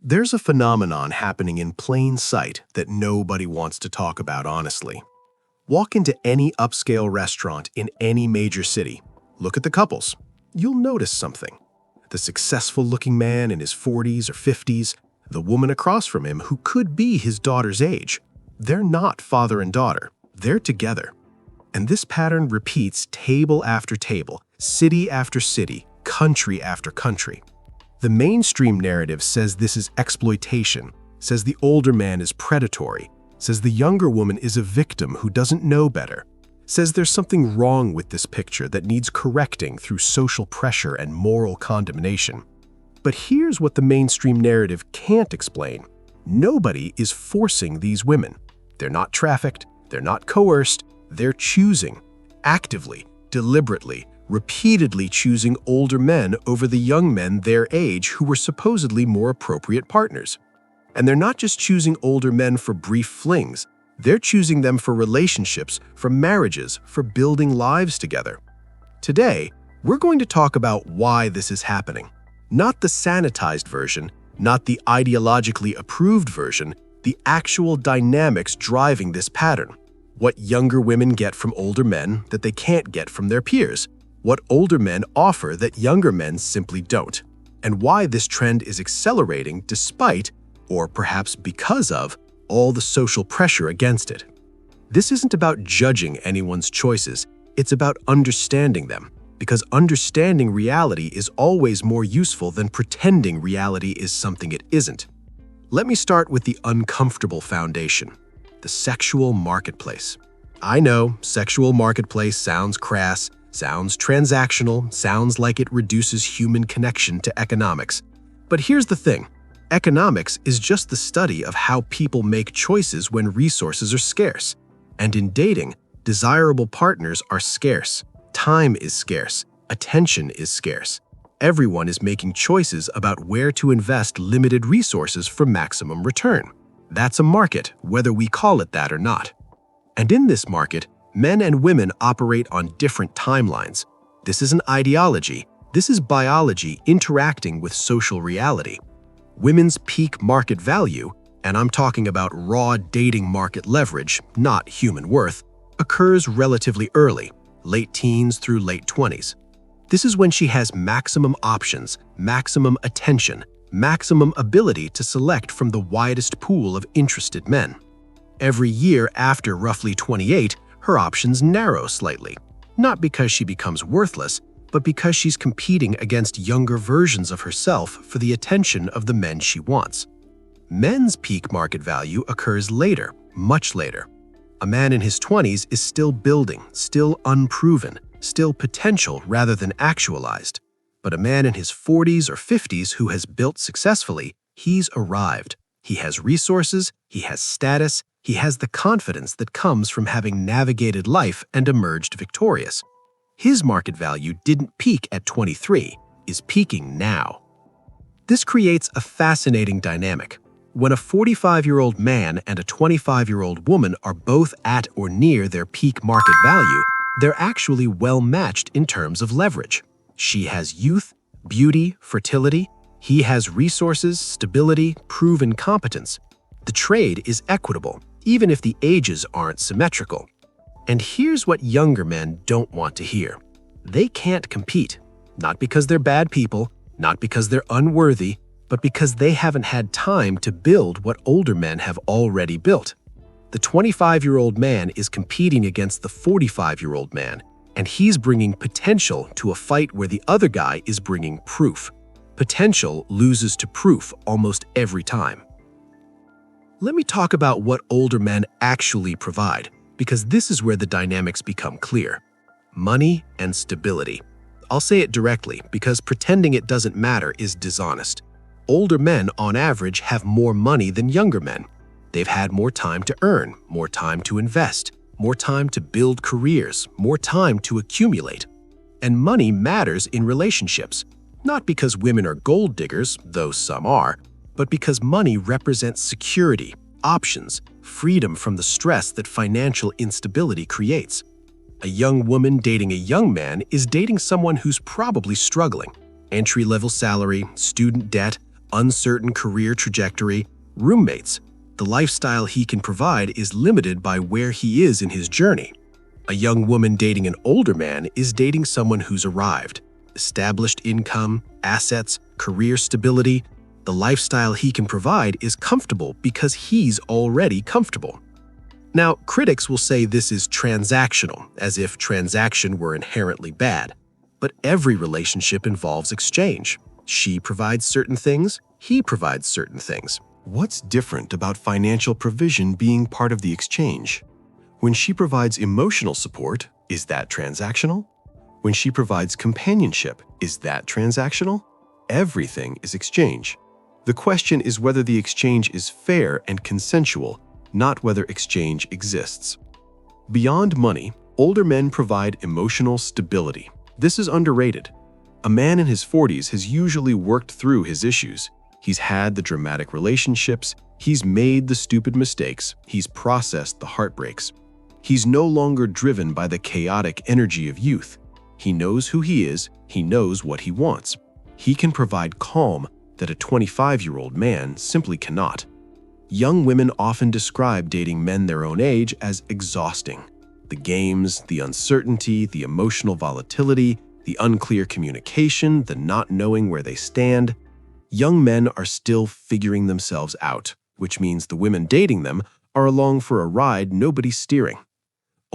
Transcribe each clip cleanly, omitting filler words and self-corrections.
There's a phenomenon happening in plain sight that nobody wants to talk about honestly. Walk into any upscale restaurant in any major city. Look at the couples. You'll notice something. The successful-looking man in his 40s or 50s, the woman across from him who could be his daughter's age. They're not father and daughter. They're together. And this pattern repeats table after table, city after city, country after country. The mainstream narrative says this is exploitation, says the older man is predatory, says the younger woman is a victim who doesn't know better, says there's something wrong with this picture that needs correcting through social pressure and moral condemnation. But here's what the mainstream narrative can't explain. Nobody is forcing these women. They're not trafficked, they're not coerced, they're choosing, actively, deliberately, repeatedly choosing older men over the young men their age who were supposedly more appropriate partners. And they're not just choosing older men for brief flings, they're choosing them for relationships, for marriages, for building lives together. Today, we're going to talk about why this is happening. Not the sanitized version, not the ideologically approved version, the actual dynamics driving this pattern. What younger women get from older men that they can't get from their peers. What older men offer that younger men simply don't. And why this trend is accelerating despite, or perhaps because of, all the social pressure against it. This isn't about judging anyone's choices, it's about understanding them, because understanding reality is always more useful than pretending reality is something it isn't. Let me start with the uncomfortable foundation, the sexual marketplace. I know, sexual marketplace sounds crass, sounds transactional, sounds like it reduces human connection to economics. But here's the thing. Economics is just the study of how people make choices when resources are scarce. And in dating, desirable partners are scarce. Time is scarce. Attention is scarce. Everyone is making choices about where to invest limited resources for maximum return. That's a market, whether we call it that or not. And in this market, men and women operate on different timelines. This is an ideology. This is biology interacting with social reality. Women's peak market value, and I'm talking about raw dating market leverage, not human worth, occurs relatively early, late teens through late 20s. This is when she has maximum options, maximum attention, maximum ability to select from the widest pool of interested men. Every year after roughly 28, her options narrow slightly, not because she becomes worthless, but because she's competing against younger versions of herself for the attention of the men she wants. Men's peak market value occurs later, much later. A man in his 20s is still building, still unproven, still potential rather than actualized. But a man in his 40s or 50s who has built successfully, he's arrived. He has resources, he has status, he has the confidence that comes from having navigated life and emerged victorious. His market value didn't peak at 23, is peaking now. This creates a fascinating dynamic. When a 45-year-old man and a 25-year-old woman are both at or near their peak market value, they're actually well matched in terms of leverage. She has youth, beauty, fertility. He has resources, stability, proven competence. The trade is equitable, even if the ages aren't symmetrical. And here's what younger men don't want to hear. They can't compete, not because they're bad people, not because they're unworthy, but because they haven't had time to build what older men have already built. The 25-year-old man is competing against the 45-year-old man, and he's bringing potential to a fight where the other guy is bringing proof. Potential loses to proof almost every time. Let me talk about what older men actually provide, because this is where the dynamics become clear. Money and stability. I'll say it directly because pretending it doesn't matter is dishonest. Older men, on average, have more money than younger men. They've had more time to earn, more time to invest, more time to build careers, more time to accumulate. And money matters in relationships, not because women are gold diggers, though some are, but because money represents security, options, freedom from the stress that financial instability creates. A young woman dating a young man is dating someone who's probably struggling. Entry-level salary, student debt, uncertain career trajectory, roommates. The lifestyle he can provide is limited by where he is in his journey. A young woman dating an older man is dating someone who's arrived. Established income, assets, career stability. The lifestyle he can provide is comfortable because he's already comfortable. Now, critics will say this is transactional, as if transaction were inherently bad. But every relationship involves exchange. She provides certain things, he provides certain things. What's different about financial provision being part of the exchange? When she provides emotional support, is that transactional? When she provides companionship, is that transactional? Everything is exchange. The question is whether the exchange is fair and consensual, not whether exchange exists. Beyond money, older men provide emotional stability. This is underrated. A man in his 40s has usually worked through his issues. He's had the dramatic relationships, he's made the stupid mistakes, he's processed the heartbreaks. He's no longer driven by the chaotic energy of youth. He knows who he is, he knows what he wants. He can provide calm that a 25-year-old man simply cannot. Young women often describe dating men their own age as exhausting. The games, the uncertainty, the emotional volatility, the unclear communication, the not knowing where they stand. Young men are still figuring themselves out, which means the women dating them are along for a ride nobody's steering.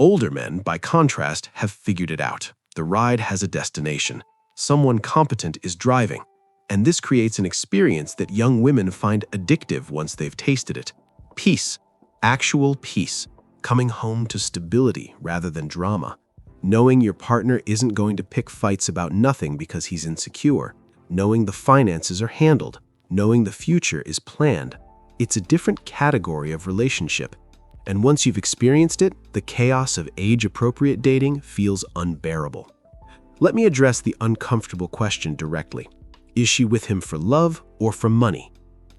Older men, by contrast, have figured it out. The ride has a destination. Someone competent is driving. And this creates an experience that young women find addictive once they've tasted it. Peace, actual peace, coming home to stability rather than drama. Knowing your partner isn't going to pick fights about nothing because he's insecure. Knowing the finances are handled. Knowing the future is planned. It's a different category of relationship. And once you've experienced it, the chaos of age-appropriate dating feels unbearable. Let me address the uncomfortable question directly. Is she with him for love or for money?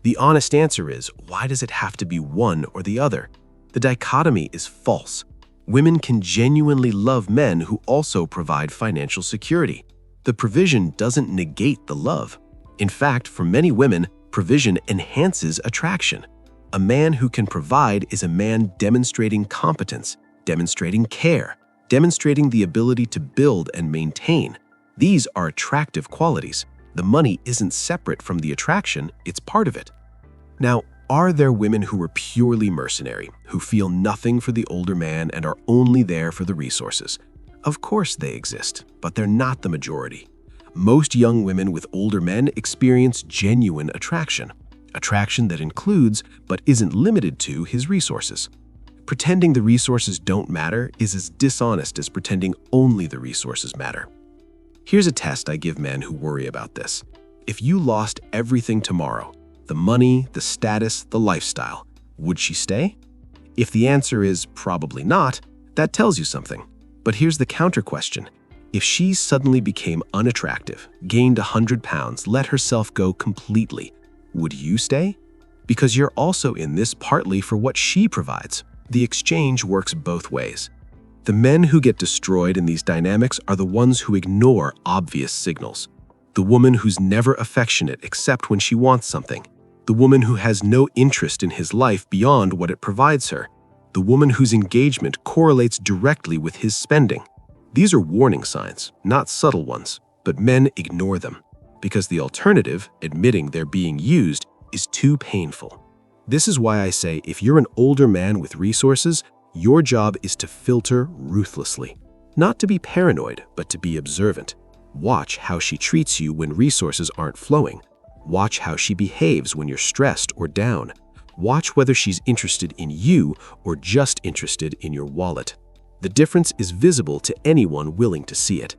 The honest answer is, why does it have to be one or the other? The dichotomy is false. Women can genuinely love men who also provide financial security. The provision doesn't negate the love. In fact, for many women, provision enhances attraction. A man who can provide is a man demonstrating competence, demonstrating care, demonstrating the ability to build and maintain. These are attractive qualities. The money isn't separate from the attraction, it's part of it. Now, are there women who are purely mercenary, who feel nothing for the older man and are only there for the resources? Of course they exist, but they're not the majority. Most young women with older men experience genuine attraction that includes, but isn't limited to, his resources. Pretending the resources don't matter is as dishonest as pretending only the resources matter. Here's a test I give men who worry about this. If you lost everything tomorrow, the money, the status, the lifestyle, would she stay? If the answer is probably not, that tells you something. But here's the counter question. If she suddenly became unattractive, gained 100 pounds, let herself go completely, would you stay? Because you're also in this partly for what she provides. The exchange works both ways. The men who get destroyed in these dynamics are the ones who ignore obvious signals. The woman who's never affectionate except when she wants something. The woman who has no interest in his life beyond what it provides her. The woman whose engagement correlates directly with his spending. These are warning signs, not subtle ones, but men ignore them because the alternative, admitting they're being used, is too painful. This is why I say if you're an older man with resources, your job is to filter ruthlessly. Not to be paranoid, but to be observant. Watch how she treats you when resources aren't flowing. Watch how she behaves when you're stressed or down. Watch whether she's interested in you or just interested in your wallet. The difference is visible to anyone willing to see it.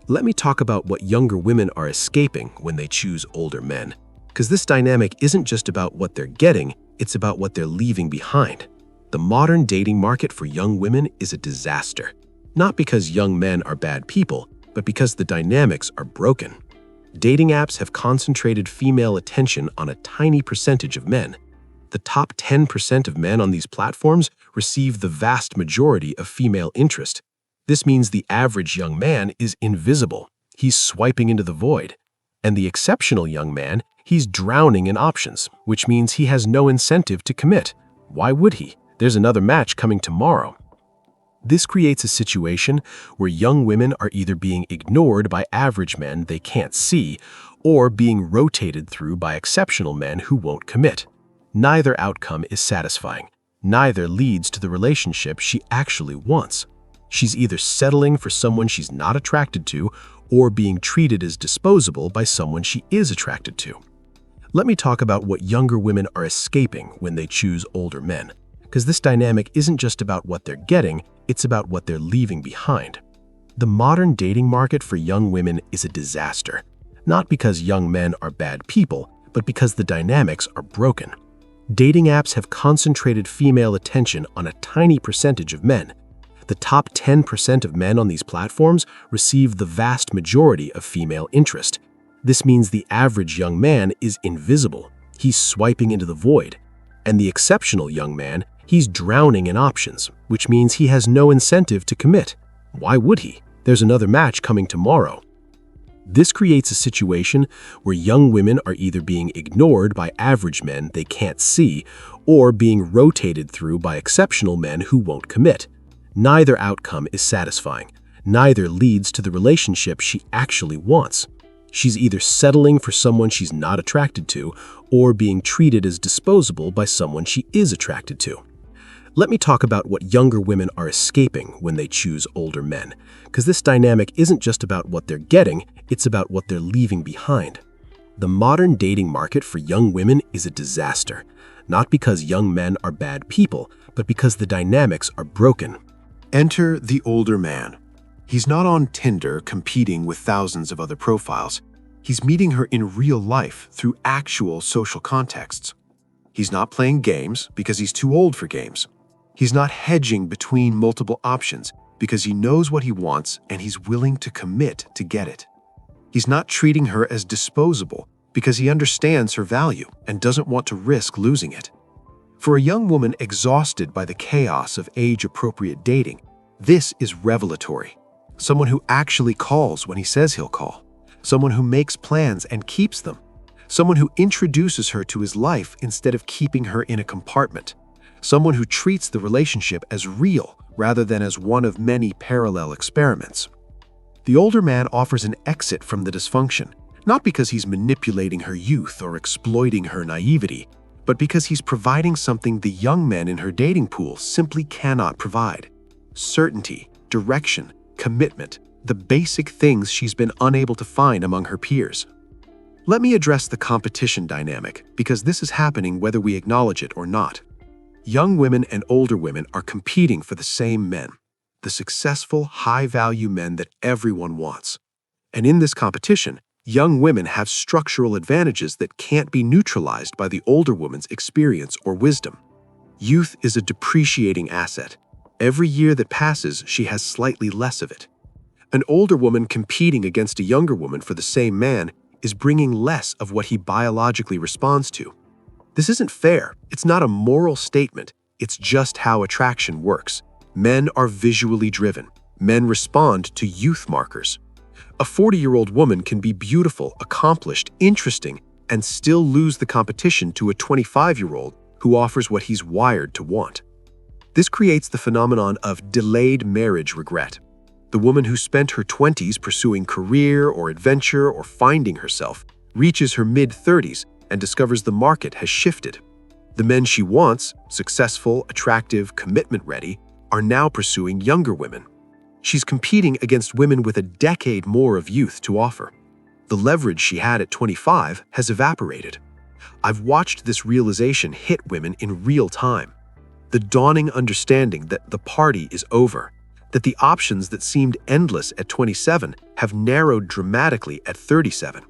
Let me talk about what younger women are escaping when they choose older men. Because this dynamic isn't just about what they're getting, it's about what they're leaving behind. The modern dating market for young women is a disaster. Not because young men are bad people, but because the dynamics are broken. Dating apps have concentrated female attention on a tiny percentage of men. The top 10% of men on these platforms receive the vast majority of female interest. This means the average young man is invisible. He's swiping into the void. And the exceptional young man He's drowning in options, which means he has no incentive to commit. Why would he? There's another match coming tomorrow. This creates a situation where young women are either being ignored by average men they can't see, or being rotated through by exceptional men who won't commit. Neither outcome is satisfying. Neither leads to the relationship she actually wants. She's either settling for someone she's not attracted to, or being treated as disposable by someone she is attracted to. Let me talk about what younger women are escaping when they choose older men, because this dynamic isn't just about what they're getting, it's about what they're leaving behind. The modern dating market for young women is a disaster, not because young men are bad people, but because the dynamics are broken. Dating apps have concentrated female attention on a tiny percentage of men. The top 10% of men on these platforms receive the vast majority of female interest. This means the average young man is invisible. He's swiping into the void. And the exceptional young man, he's drowning in options, which means he has no incentive to commit. Why would he? There's another match coming tomorrow. This creates a situation where young women are either being ignored by average men they can't see, or being rotated through by exceptional men who won't commit. Neither outcome is satisfying. Neither leads to the relationship she actually wants. She's either settling for someone she's not attracted to, or being treated as disposable by someone she is attracted to. Let me talk about what younger women are escaping when they choose older men, because this dynamic isn't just about what they're getting, it's about what they're leaving behind. The modern dating market for young women is a disaster, not because young men are bad people, but because the dynamics are broken. Enter the older man. He's not on Tinder competing with thousands of other profiles. He's meeting her in real life through actual social contexts. He's not playing games because he's too old for games. He's not hedging between multiple options because he knows what he wants and he's willing to commit to get it. He's not treating her as disposable because he understands her value and doesn't want to risk losing it. For a young woman exhausted by the chaos of age-appropriate dating, this is revelatory. Someone who actually calls when he says he'll call. Someone who makes plans and keeps them. Someone who introduces her to his life instead of keeping her in a compartment. Someone who treats the relationship as real rather than as one of many parallel experiments. The older man offers an exit from the dysfunction, not because he's manipulating her youth or exploiting her naivety, but because he's providing something the young men in her dating pool simply cannot provide. Certainty, direction, commitment, the basic things she's been unable to find among her peers. Let me address the competition dynamic, because this is happening whether we acknowledge it or not. Young women and older women are competing for the same men, the successful, high-value men that everyone wants. And in this competition, young women have structural advantages that can't be neutralized by the older woman's experience or wisdom. Youth is a depreciating asset. Every year that passes, she has slightly less of it. An older woman competing against a younger woman for the same man is bringing less of what he biologically responds to. This isn't fair. It's not a moral statement. It's just how attraction works. Men are visually driven. Men respond to youth markers. A 40-year-old woman can be beautiful, accomplished, interesting, and still lose the competition to a 25-year-old who offers what he's wired to want. This creates the phenomenon of delayed marriage regret. The woman who spent her 20s pursuing career or adventure or finding herself reaches her mid-30s and discovers the market has shifted. The men she wants, successful, attractive, commitment-ready, are now pursuing younger women. She's competing against women with a decade more of youth to offer. The leverage she had at 25 has evaporated. I've watched this realization hit women in real time. The dawning understanding that the party is over, that the options that seemed endless at 27 have narrowed dramatically at 37,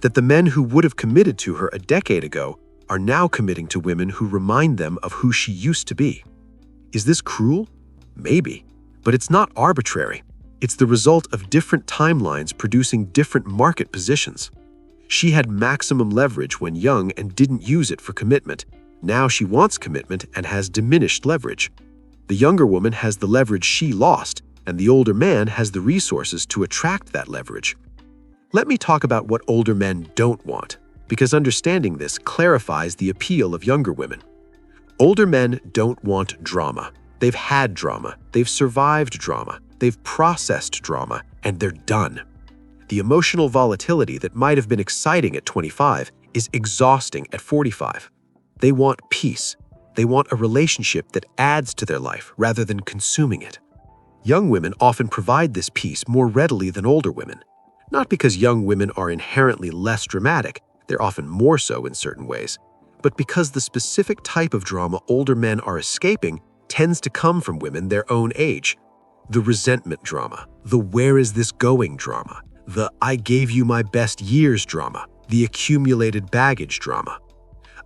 that the men who would have committed to her a decade ago are now committing to women who remind them of who she used to be. Is this cruel? Maybe, but it's not arbitrary. It's the result of different timelines producing different market positions. She had maximum leverage when young and didn't use it for commitment. Now she wants commitment and has diminished leverage. The younger woman has the leverage she lost, and the older man has the resources to attract that leverage. Let me talk about what older men don't want. because understanding this clarifies the appeal of younger women. Older men don't want drama. They've had drama, they've survived drama, they've processed drama, and they're done. The emotional volatility that might have been exciting at 25 is exhausting at 45. They want peace. They want a relationship that adds to their life rather than consuming it. Young women often provide this peace more readily than older women. Not because young women are inherently less dramatic, they're often more so in certain ways, but because the specific type of drama older men are escaping tends to come from women their own age. The resentment drama, the where is this going drama, the I gave you my best years drama, the accumulated baggage drama.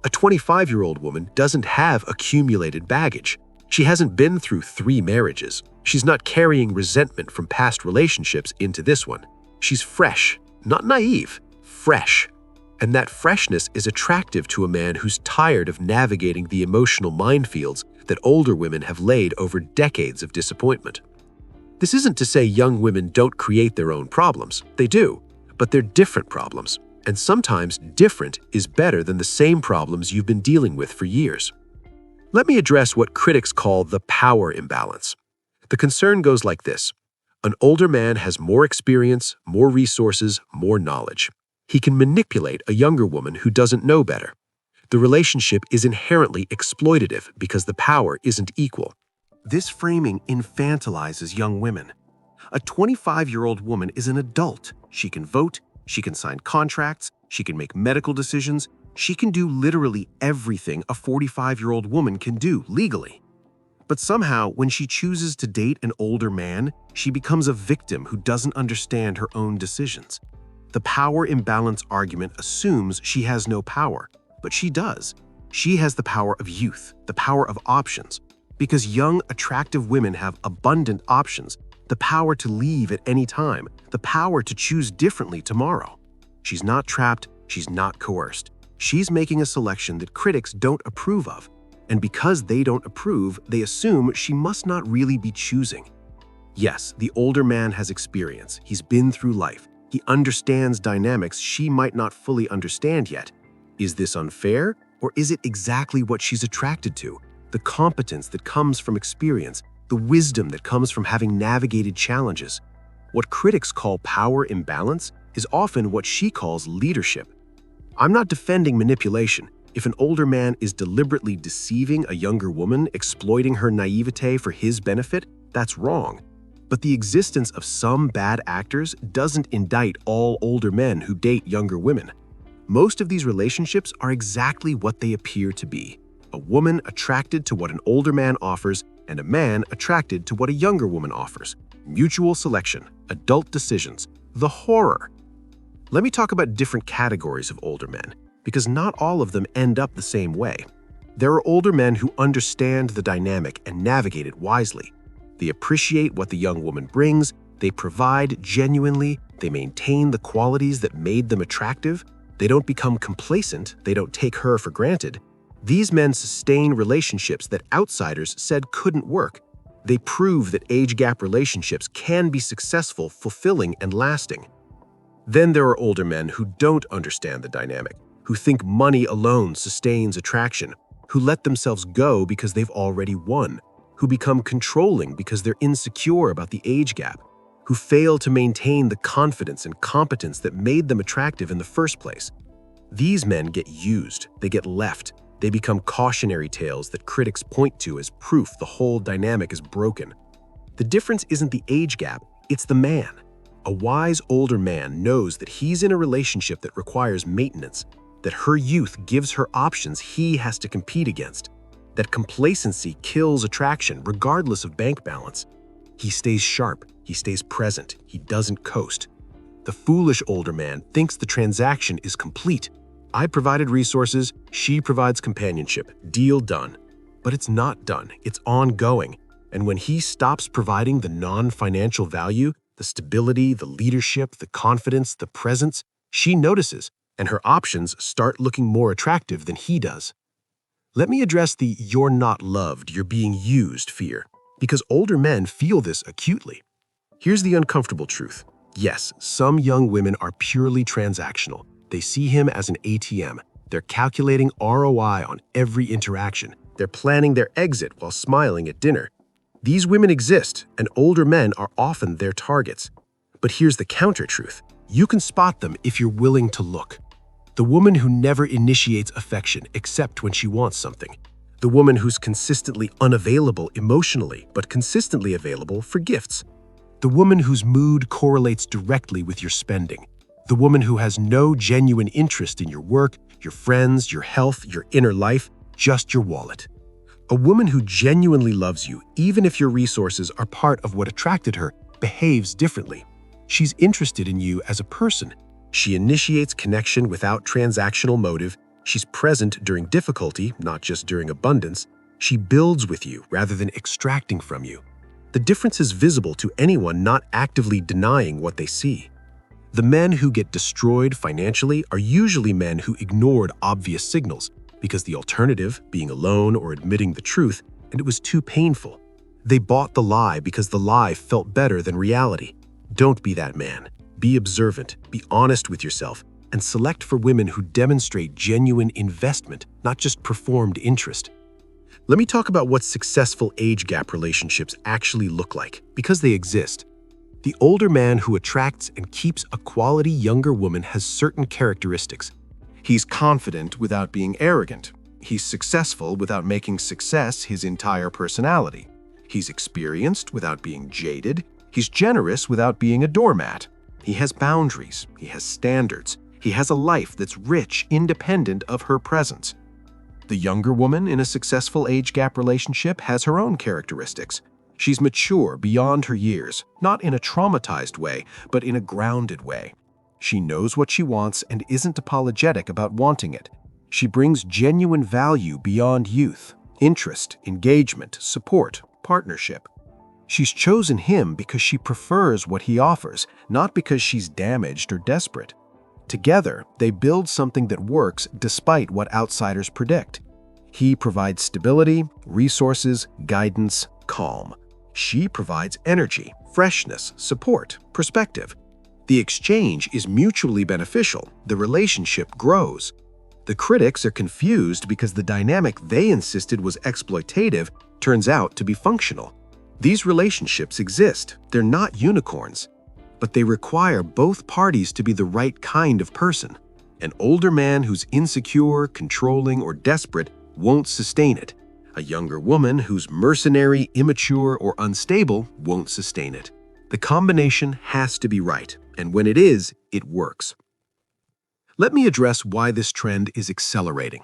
A 25-year-old woman doesn't have accumulated baggage. She hasn't been through 3 marriages. She's not carrying resentment from past relationships into this one. She's fresh, not naive, fresh. And that freshness is attractive to a man who's tired of navigating the emotional minefields that older women have laid over decades of disappointment. This isn't to say young women don't create their own problems. They do, but they're different problems. And sometimes different is better than the same problems you've been dealing with for years. Let me address what critics call the power imbalance. The concern goes like this. An older man has more experience, more resources, more knowledge. He can manipulate a younger woman who doesn't know better. The relationship is inherently exploitative because the power isn't equal. This framing infantilizes young women. A 25-year-old woman is an adult. She can vote, she can sign contracts, she can make medical decisions, she can do literally everything a 45-year-old woman can do legally. But somehow, when she chooses to date an older man, she becomes a victim who doesn't understand her own decisions. The power imbalance argument assumes she has no power, but she does. She has the power of youth, the power of options. Because young, attractive women have abundant options, the power to leave at any time, the power to choose differently tomorrow. She's not trapped, she's not coerced. She's making a selection that critics don't approve of. And because they don't approve, they assume she must not really be choosing. Yes, the older man has experience. He's been through life. He understands dynamics she might not fully understand yet. Is this unfair, or is it exactly what she's attracted to? The competence that comes from experience, the wisdom that comes from having navigated challenges. What critics call power imbalance is often what she calls leadership. I'm not defending manipulation. If an older man is deliberately deceiving a younger woman, exploiting her naivete for his benefit, that's wrong. But the existence of some bad actors doesn't indict all older men who date younger women. Most of these relationships are exactly what they appear to be. A woman attracted to what an older man offers and a man attracted to what a younger woman offers. Mutual selection, adult decisions, the horror. Let me talk about different categories of older men, because not all of them end up the same way. There are older men who understand the dynamic and navigate it wisely. They appreciate what the young woman brings, they provide genuinely, they maintain the qualities that made them attractive, they don't become complacent, they don't take her for granted. These men sustain relationships that outsiders said couldn't work. They prove that age gap relationships can be successful, fulfilling, and lasting. Then there are older men who don't understand the dynamic, who think money alone sustains attraction, who let themselves go because they've already won, who become controlling because they're insecure about the age gap, who fail to maintain the confidence and competence that made them attractive in the first place. These men get used, they get left, they become cautionary tales that critics point to as proof the whole dynamic is broken. The difference isn't the age gap, it's the man. A wise older man knows that he's in a relationship that requires maintenance, that her youth gives her options he has to compete against, that complacency kills attraction regardless of bank balance. He stays sharp, he stays present, he doesn't coast. The foolish older man thinks the transaction is complete. I provided resources, she provides companionship, deal done. But it's not done, it's ongoing. And when he stops providing the non-financial value, the stability, the leadership, the confidence, the presence, she notices, and her options start looking more attractive than he does. Let me address the "you're not loved, you're being used" fear, because older men feel this acutely. Here's the uncomfortable truth. Yes, some young women are purely transactional. They see him as an ATM. They're calculating ROI on every interaction. They're planning their exit while smiling at dinner. These women exist, and older men are often their targets. But here's the counter-truth. You can spot them if you're willing to look. The woman who never initiates affection except when she wants something. The woman who's consistently unavailable emotionally, but consistently available for gifts. The woman whose mood correlates directly with your spending. The woman who has no genuine interest in your work, your friends, your health, your inner life, just your wallet. A woman who genuinely loves you, even if your resources are part of what attracted her, behaves differently. She's interested in you as a person. She initiates connection without transactional motive. She's present during difficulty, not just during abundance. She builds with you rather than extracting from you. The difference is visible to anyone not actively denying what they see. The men who get destroyed financially are usually men who ignored obvious signals because the alternative, being alone or admitting the truth, and it was too painful. They bought the lie because the lie felt better than reality. Don't be that man. Be observant, be honest with yourself, and select for women who demonstrate genuine investment, not just performed interest. Let me talk about what successful age gap relationships actually look like, because they exist. The older man who attracts and keeps a quality younger woman has certain characteristics. He's confident without being arrogant. He's successful without making success his entire personality. He's experienced without being jaded. He's generous without being a doormat. He has boundaries. He has standards. He has a life that's rich, independent of her presence. The younger woman in a successful age gap relationship has her own characteristics. She's mature beyond her years, not in a traumatized way, but in a grounded way. She knows what she wants and isn't apologetic about wanting it. She brings genuine value beyond youth, interest, engagement, support, partnership. She's chosen him because she prefers what he offers, not because she's damaged or desperate. Together, they build something that works despite what outsiders predict. He provides stability, resources, guidance, calm. She provides energy, freshness, support, perspective. The exchange is mutually beneficial. The relationship grows. The critics are confused because the dynamic they insisted was exploitative turns out to be functional. These relationships exist. They're not unicorns, but they require both parties to be the right kind of person. An older man who's insecure, controlling, or desperate won't sustain it. A younger woman who's mercenary, immature, or unstable won't sustain it. The combination has to be right, and when it is, it works. Let me address why this trend is accelerating.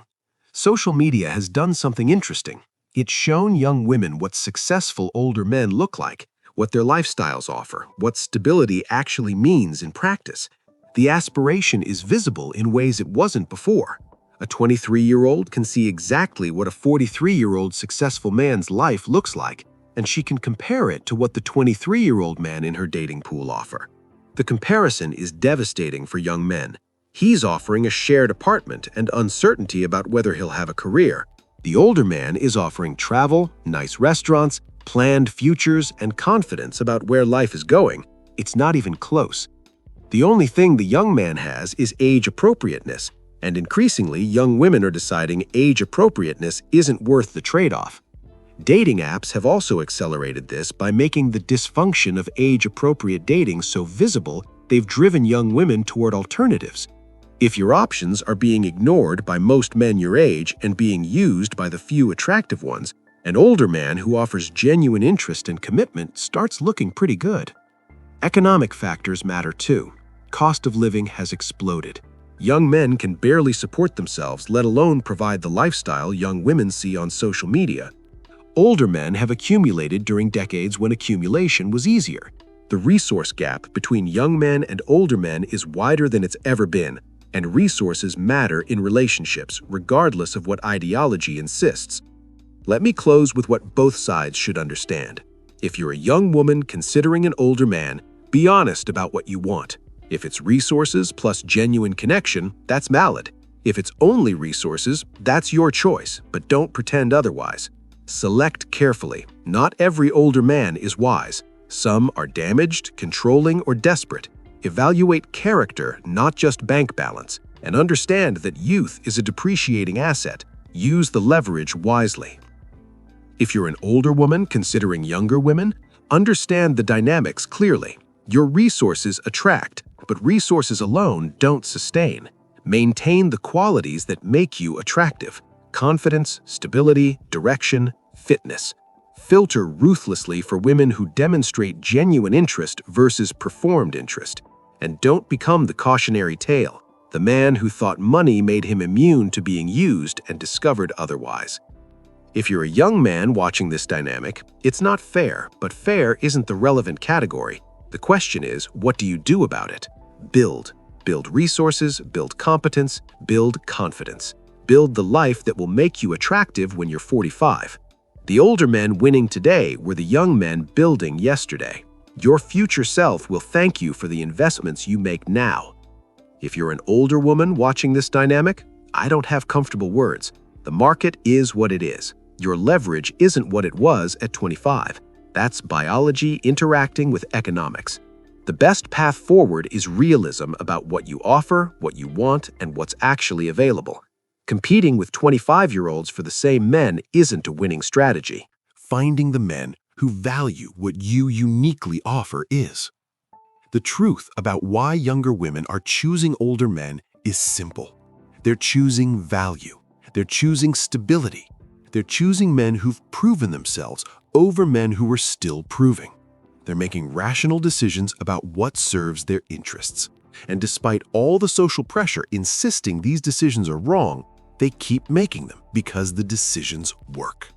Social media has done something interesting. It's shown young women what successful older men look like, what their lifestyles offer, what stability actually means in practice. The aspiration is visible in ways it wasn't before. A 23-year-old can see exactly what a 43-year-old successful man's life looks like, and she can compare it to what the 23-year-old man in her dating pool offer. The comparison is devastating for young men. He's offering a shared apartment and uncertainty about whether he'll have a career. The older man is offering travel, nice restaurants, planned futures, and confidence about where life is going. It's not even close. The only thing the young man has is age appropriateness, and increasingly young women are deciding age appropriateness isn't worth the trade-off. Dating apps have also accelerated this by making the dysfunction of age-appropriate dating so visible they've driven young women toward alternatives. If your options are being ignored by most men your age and being used by the few attractive ones, an older man who offers genuine interest and commitment starts looking pretty good. Economic factors matter too. Cost of living has exploded. Young men can barely support themselves, let alone provide the lifestyle young women see on social media. Older men have accumulated during decades when accumulation was easier. The resource gap between young men and older men is wider than it's ever been, and resources matter in relationships, regardless of what ideology insists. Let me close with what both sides should understand. If you're a young woman considering an older man, be honest about what you want. If it's resources plus genuine connection, that's valid. If it's only resources, that's your choice, but don't pretend otherwise. Select carefully. Not every older man is wise. Some are damaged, controlling, or desperate. Evaluate character, not just bank balance. And understand that youth is a depreciating asset. Use the leverage wisely. If you're an older woman considering younger women, understand the dynamics clearly. Your resources attract, but resources alone don't sustain. Maintain the qualities that make you attractive: confidence, stability, direction, fitness. Filter ruthlessly for women who demonstrate genuine interest versus performed interest. And don't become the cautionary tale, the man who thought money made him immune to being used and discovered otherwise. If you're a young man watching this dynamic, it's not fair, but fair isn't the relevant category. The question is, what do you do about it? Build. Build resources, build competence, build confidence. Build the life that will make you attractive when you're 45. The older men winning today were the young men building yesterday. Your future self will thank you for the investments you make now. If you're an older woman watching this dynamic, I don't have comfortable words. The market is what it is. Your leverage isn't what it was at 25. That's biology interacting with economics. The best path forward is realism about what you offer, what you want, and what's actually available. Competing with 25-year-olds for the same men isn't a winning strategy. Finding the men who value what you uniquely offer is. The truth about why younger women are choosing older men is simple. They're choosing value. They're choosing stability. They're choosing men who've proven themselves over men who are still proving. They're making rational decisions about what serves their interests. And despite all the social pressure insisting these decisions are wrong, they keep making them because the decisions work.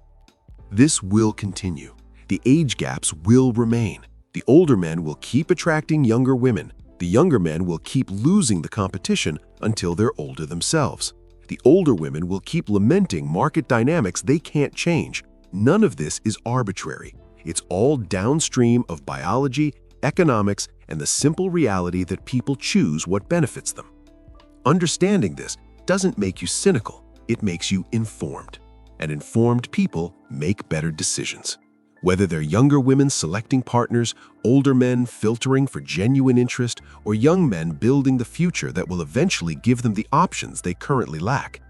This will continue. The age gaps will remain. The older men will keep attracting younger women. The younger men will keep losing the competition until they're older themselves. The older women will keep lamenting market dynamics they can't change. None of this is arbitrary. It's all downstream of biology, economics, and the simple reality that people choose what benefits them. Understanding this doesn't make you cynical, it makes you informed. And informed people make better decisions. Whether they're younger women selecting partners, older men filtering for genuine interest, or young men building the future that will eventually give them the options they currently lack.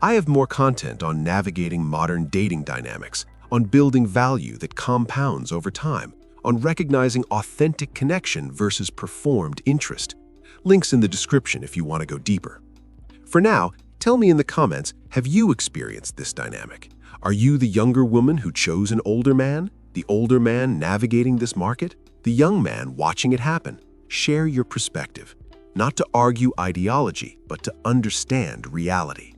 I have more content on navigating modern dating dynamics, on building value that compounds over time, on recognizing authentic connection versus performed interest. Links in the description if you want to go deeper. For now, tell me in the comments, have you experienced this dynamic? Are you the younger woman who chose an older man? The older man navigating this market? The young man watching it happen? Share your perspective. Not to argue ideology, but to understand reality.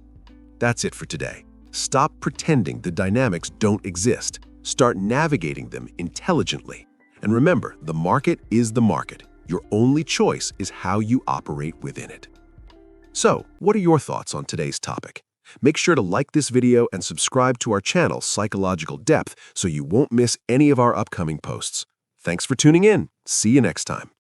That's it for today. Stop pretending the dynamics don't exist. Start navigating them intelligently. And remember, the market is the market. Your only choice is how you operate within it. So, what are your thoughts on today's topic? Make sure to like this video and subscribe to our channel, Psychological Depth, so you won't miss any of our upcoming posts. Thanks for tuning in. See you next time.